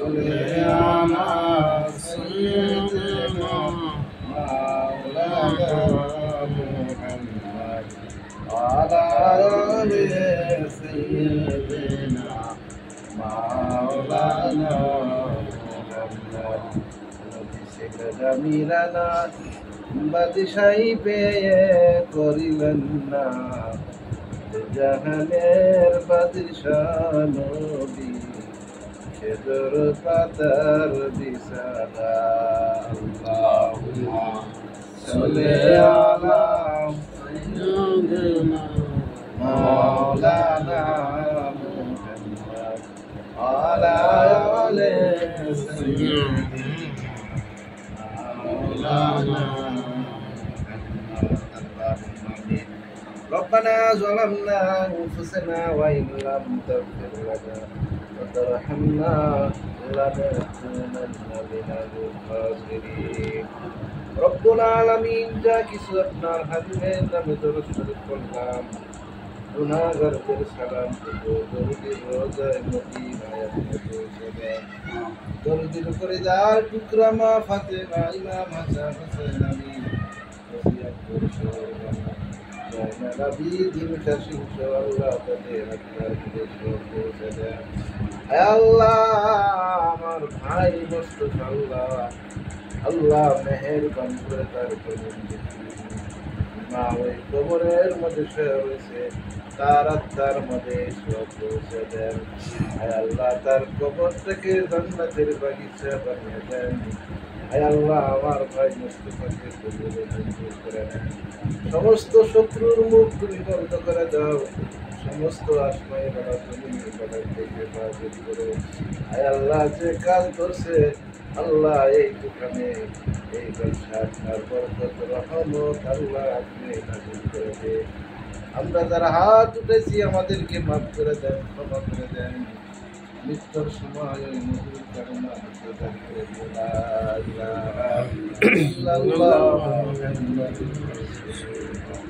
على سيدنا مولانا محمد وعلى آل سيدنا مولانا محمد জামিলানা বাদশাহী পেয়ে করিলেন না জাহানের বাদশাহ নবী খেজুর পাতার বিছানা আল্লাহুম্মা সাল্লি আলা সাইয়্যিদিনা মাওলানা মুহাম্মদ ওয়া আলা আলি সাইয়্যিদিনা ربنا ظلمنا أنفسنا وإن لم تغفر لنا وترحمنا لنكونن من الخاسرين رب العالمين যা কিছু আপনার হাবিবের নামে দরুদ শরীফ পড়লাম গুনাহগারদের সালাম দরুদের রোজায় মদিনায় আপনি পৌঁছে দেন দরুদের উপরে যার টুকরা মা ফাতেমা ইমাম হাসান হোসেন আলী ওসিয়ত করছেন নবী দিন কাশিম আল্লাহ তাদের আপনার উদ্দেশ্যে পৌঁছে দেন হে আল্লাহ আমার ভাই মুস্তাফা আল্লাহ মেহেরবানি করে তার মা ওই কবরের মধ্যে শুয়ে রয়েছে তার আত্মার মধ্যে সব পৌঁছে দেন আয় আল্লাহ তার কবর থেকে জান্নাতের বাগিচা বানিয়ে দেন আয় আল্লাহ আমার ভাই মুস্তাফাকে কবরে মঞ্জুর করে নেন সমস্ত শত্রুর মুখ তুমি বন্ধ করে দাও সমস্ত আসমাই বাড়া জমিনের বাড়া থেকে হেফাজত করো আয় আল্লাহ যে কাজ করছে আল্লাহ এই দোকানে এই ব্যবসা আপনার বরকত রহমত আল্লাহ আপনি নাজিল করে দেন আমরা যারা হাত উঠেছি আমাদেরকে মাফ করে দেন ক্ষমা করে দেন মৃত্যুর সময় ওই মধুর কারণে প্রদান করে দিন লা ইলাহা ইল্লাল্লাহ মুহাম্মাদুর রাসূলুল্লাহ